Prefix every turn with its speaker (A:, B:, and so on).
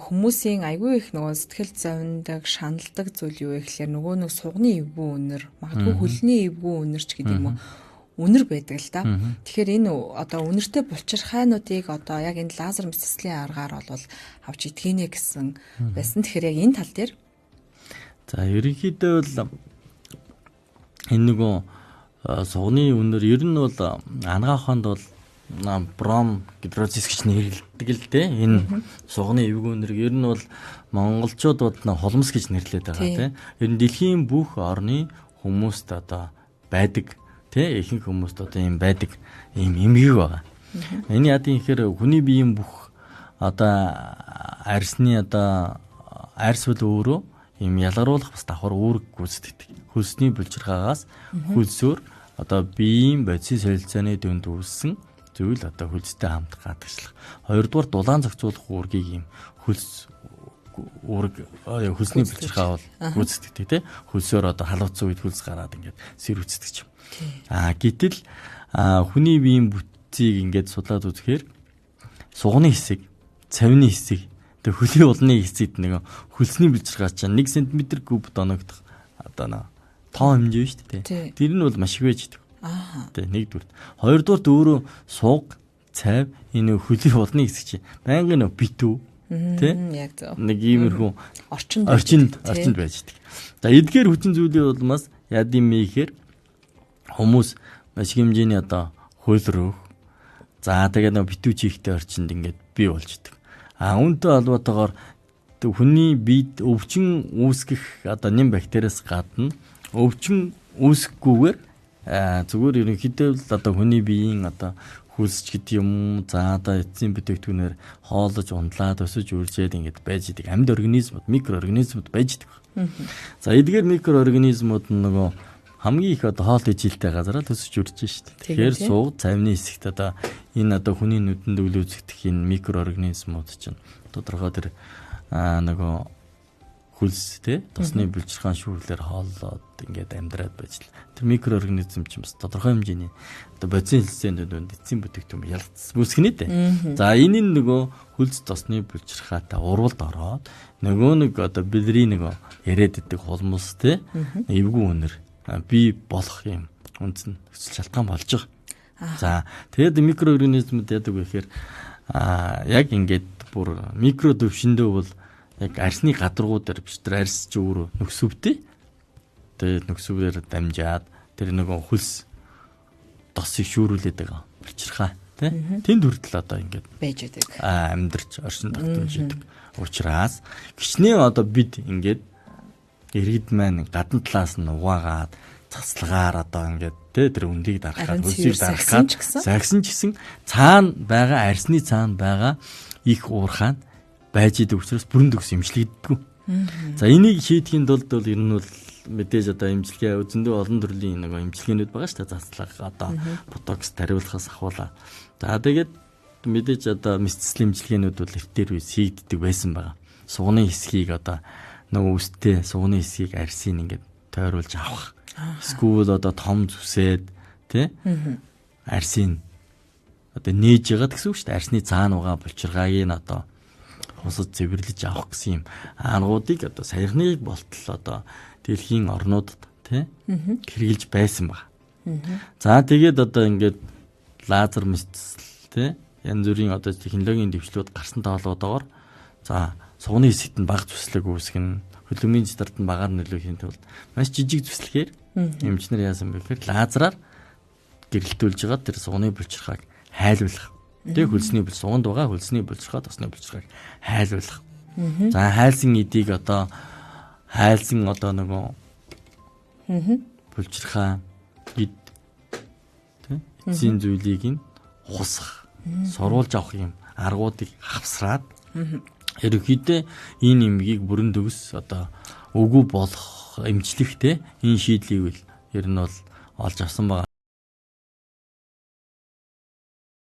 A: хүмүүсийн айгүй их нөгөө сэтгэл зовндаг, шаналдаг зүйл юу вэ гэхээр нөгөө нэг сугны эвгүй үнэр, магадгүй хөлний эвгүй үнэрч гэдэг юм уу? Үнэр байдаг л да. Тэгэхээр энэ одоо үнэртэй булчирхайнуудыг одоо яг энэ лазер мэдсэслийн аргаар бол авч идгийнэ гэсэн байсан. Тэгэхээр яг энэ тал дээр
B: за ерөнхийдөө бол энэ нөгөө сугны үнэр ер нь бол анагааханд бол бром гидрозис гэж нэрлэдэг л дээ. Энэ сугны эвгүй үнэр ер нь бол монголчууд бол холмос гэж нэрлэдэг байгаа тийм. Ер нь дэлхийн бүх орны хүмүүст одоо байдаг тийм ихэнх хүмүүст одоо юм байдаг юм эмгэг байгаа. Энэ яадын ихээр хүний биеийн бүх одоо арьсны одоо арьс бол өөрөө юм ялгаруулах бас давхар үүрэг гүйцэтгэдэг. Хөлсний булчирхаагаас хөлсөөр одоо биеийн бодис солилцооны дүнд үүссэн зүйл одоо хөлстэй хамт гадагшлах. Хоёрдугаар дулаан зохицуулах үүргийг юм хөлс үүрэг хөлсний булчирхаа бол гүйцэтгэдэг тийм. Хөлсөөр одоо халууцсан үед хөлс гараад ингээд сэр үцдэг юм. Гэтэл хүний биеийн бүтцийг ингээд судлаад үзэхээр сугны хэсэг, цавны хэсэг, тэг хөлийн улны хэсэгт нэг хөлсний булчирхаа чинь 1 см куб доногдох одоо тоо хэмжээ шүү дээ. Тэр нь бол маш их байж идэг. Тэг нэгдүгээр. Хоёрдугаарт өөрөө суг, цав энэ хөлийн улны хэсэг чинь байнгын битүү тийм
A: яг зөв.
B: Нэг иймэрхүү орчинд байж идэг. За эдгээр хүчин зүйлийн улмаас яд юм ихээр хүмүүс маш хэмжээний одоо хөлрөх. За тэгээд нэг битүү чихтэй орчинд ингээд бий болж идэг. Үүнтэй холбоотойгоор хүний биед өвчин үүсгэх одоо нэм бактериас гадна өвчин үүсэхгүйгээр зүгээр ерөнхийдөө л одоо хүний биеийн одоо хөлсч гэдэг юм за одоо эцсийн бүтээгдэхүүнээр хоолож ундлаад өсөж үржээд ингээд байж идэг амьд организмууд микроорганизмууд байж идэг. За эдгээр микроорганизмууд нөгөө хамгийн их одоо хоол ижилтэй газараа төсөж үрж шүү дээ. Тэгэхээр сууг цавны хэсэгт одоо энэ одоо хүний нүдэнд үл үзэгдэх энэ микроорганизмууд чинь тодорхой тэр нөгөө хөлс те тосны булчирхаан шүүрлэр хооллоод ингээд амьдраад байж л тэр микроорганизм чинь бас тодорхой хэмжээний одоо бодисын хэлцээнд эцсийн бүтээгдэхүүн үүсгэнэ дээ. За энэ нь нөгөө хөлс тосны булчирхаатай уралд ороод нөгөө нэг одоо бидний нөгөө яриад идэг холмос те эвгүй үнэр бий болох юм үндсэн шалтгаан болж байгаа. За тэгээд микроорганизмууд яадаг вэ гэхээр яг ингээд бүр микро төвшөндөө бол яг арьсны гадаргуу дээр биш тэр арьс ч өөрөө нөхсөвтэй. Тэгээд нөхсөвээр дамжаад тэр нөгөө хөлс тосыг шүүрүүлээд байгаа. Булчирхаа тий. Тэнд хүртэл одоо ингээд
A: байж байдаг.
B: Амьдарч оршин тогтнож идэг. Учираас гिचнээ одоо бид ингээд иргэд маань гадна талаас нь угаагаад цацлагаар одоо ингээд тэр өндийг дарахад хөлсийг дарахад сагсан ч гэсэн цаана байгаа арьсны цаана байгаа их уурхаанд байж идэг учраас бүрэн төгс имжлэгддэг. За энийг шийдэхийн тулд бол ер нь бол мэдээж одоо имжлэгээ зөндөө олон төрлийн нэг имжлэгээнүүд байгаа шүү дээ. Цацлага одоо ботокс тариулахаас ахуулаа. За тэгээд мэдээж одоо мэдцэслийн имжлэгээнүүд бол эвтэр үе хийгддэг байсан байгаа. Сугны хэсгийг одоо нөгөө үстэй сугны хэсгийг арьсыг ингээд тойруулж авах. Эсвэл одоо том зүсээд тий арьсыг одоо нээж яагаад гэсэн үг шүү дээ. Арьсны цаана байгаа булчиргааг нь одоо хусад цэвэрлэж авах гэсэн юм аргуудыг одоо саяхныг болтол одоо дэлхийн орнуудад тий хэрэгжилж байсан баг. За тэгээд одоо ингээд лазер мэдсэл тий янз бүрийн одоо технологийн дэвшлүүд гарсантай холбоотойгоор за сугны хэсэгт нь бага зүслэг үүсгэн хөлөмийн стандарт нь багаар нөлөөлөхийн тулд маш жижиг зүслэгээр эмчнэр яасан бэ гэхээр лазераар гэрэлтүүлж байгаа тэр сугны булчирхааг хайлуулах. Тэгээ хөлсний суганд байгаа хөлсний булчирхаа тосны булчирхааг хайлуулах. За хайлсан эдийг одоо нөгөө булчирхаа эд тий эцсийн зүйлийг нь хусах, сурвалж авах юм аргуудыг хавсраад ерөнхийдөө энэ эмгийг бүрэн төгс одоо үгүй болох эмчлэхтэй энэ шийдлийг ер нь бол олж авсан байгаа.